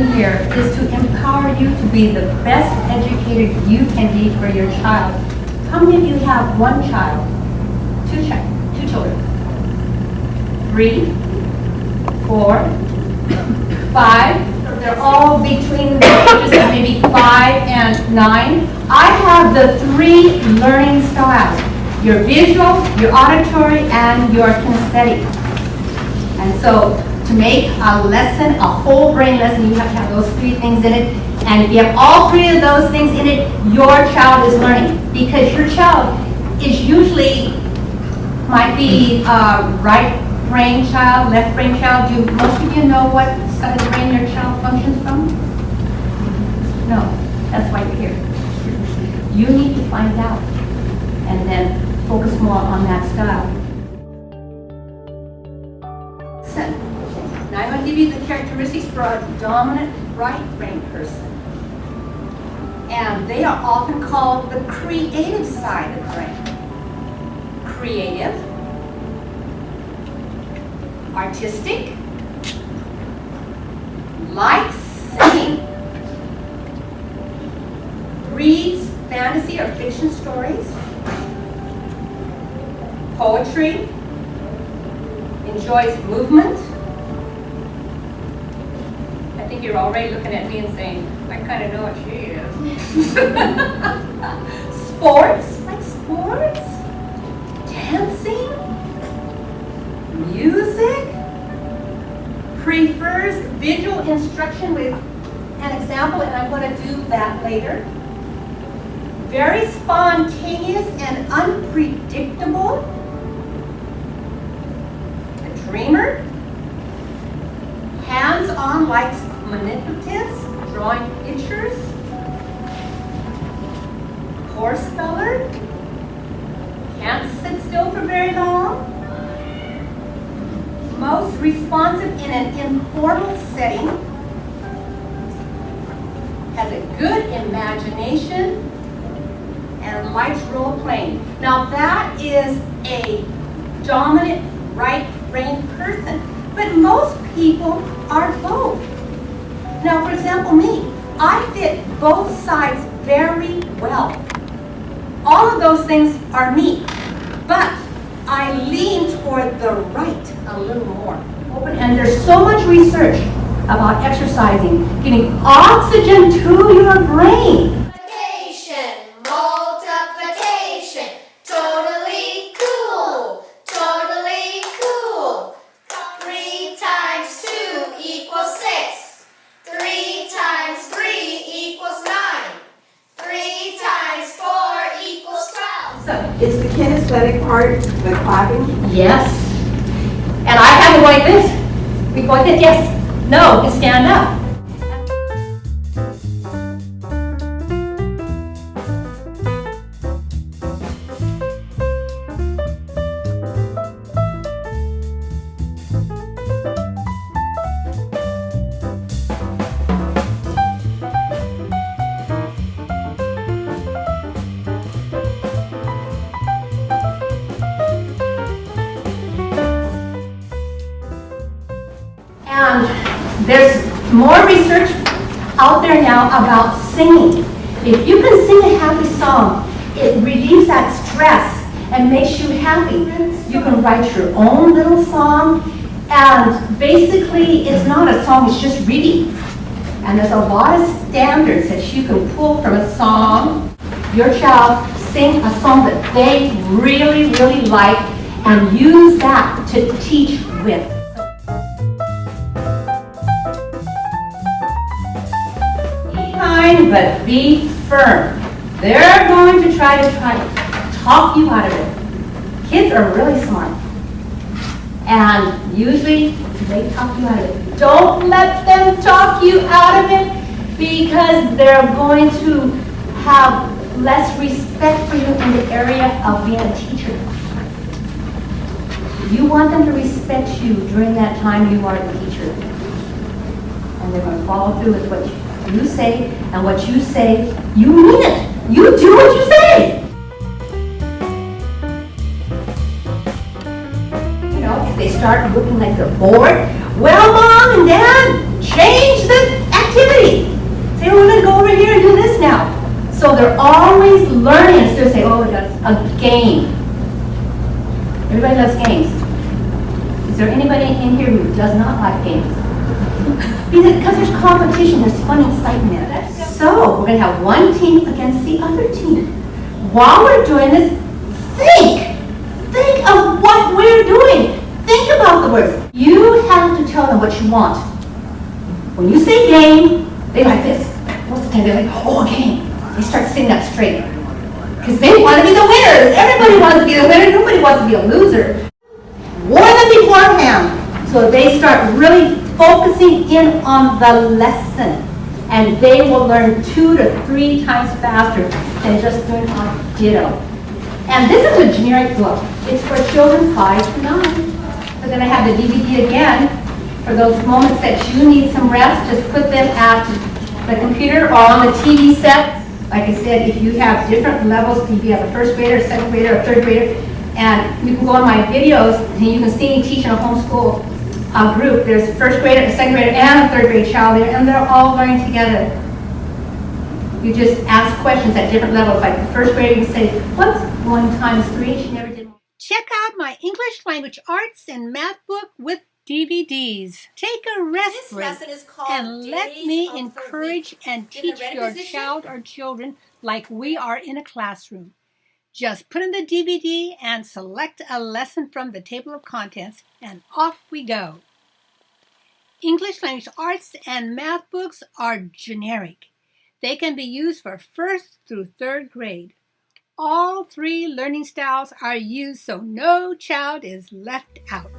in here is to empower you to be the best educator you can be for your child. How many of you have one child? Two children? 3, 4, 5. They're all between the ages of maybe 5 and 9. I have the 3 learning styles: your visual, your auditory, and your kinesthetic. And so to make a lesson, a whole brain lesson, you have to have those 3 things in it. And if you have all 3 of those things in it, your child is learning. Because your child is usually, might be right brain child, left brain child. Do most of you know what side of the brain your child functions from? No, that's why you're here. You need to find out and then focus more on that style. Now I'm going to give you the characteristics for a dominant right brain person. And they are often called the creative side of the brain. Creative, artistic, likes singing, reads fantasy or fiction stories, poetry, enjoys movement. I think you're already looking at me and saying, I kind of know what she is. Sports, like sports, dancing, music, prefers visual instruction with an example, and I'm going to do that later. Very spontaneous and unpredictable. A dreamer. Hands-on, likes manipulatives, drawing pictures. Poor speller. Can't sit still for very long. Most responsive in an informal setting. Has a good imagination and likes role playing. Now that is a dominant right brain person, but most people are both. Now, for example, me, I fit both sides very well. All of those things are me, but I lean toward the right a little more. And there's so much research about exercising, giving oxygen to your brain. Multiplication, totally cool, totally cool. 3 times 2 equals 6. 3 times 3 equals 9. 3 times 4 equals 12. So, is the kinesthetic part the clapping? Yes. And I have it like this. We go like this, yes, no, and stand up. And there's more research out there now about singing. If you can sing a happy song, it relieves that stress and makes you happy. You can write your own little song, and basically it's not a song, it's just reading. And there's a lot of standards that you can pull from a song. Your child sing a song that they really, really like and use that to teach with. But be firm. They're going to try to talk you out of it. Kids are really smart. And usually they talk you out of it. Don't let them talk you out of it, because they're going to have less respect for you in the area of being a teacher. You want them to respect you during that time you are the teacher. And they're going to follow through with what you say, and what you say, you mean it. You do what you say. You know, if they start looking like they're bored, well, Mom and Dad, change the activity. Say, oh, we're going to go over here and do this now. So they're always learning instead of saying, oh, that's a game. Everybody loves games. Is there anybody in here who does not like games? Because there's competition, there's fun excitement in it. So we're going to have one team against the other team. While we're doing this, think of what we're doing. Think about the words. You have to tell them what you want. When you say game, they like this. Most of the time they're like, oh, game. They start sitting up straight. Because they want to be the winners. Everybody wants to be the winner. Nobody wants to be a loser. Warn them beforehand. So they start really focusing in on the lesson. And they will learn 2 to 3 times faster than just doing a ditto. And this is a generic book. It's for children 5 to 9. We're going to have the DVD again. For those moments that you need some rest, just put them at the computer or on the TV set. Like I said, if you have different levels, if you have a first grader, a second grader, a third grader, and you can go on my videos and you can see me teach in a homeschool group. There's a first grader, a second grader, and a third grade child there, and they're all learning together. You just ask questions at different levels. Like the first grader, you say, what's 1 times 3? She never did. Check out my English language arts and math book with DVDs. Take a rest break and let me encourage and teach your child or children like we are in a classroom. Just put in the DVD and select a lesson from the table of contents, and off we go. English language arts and math books are generic. They can be used for 1st through 3rd grade. All 3 learning styles are used so no child is left out.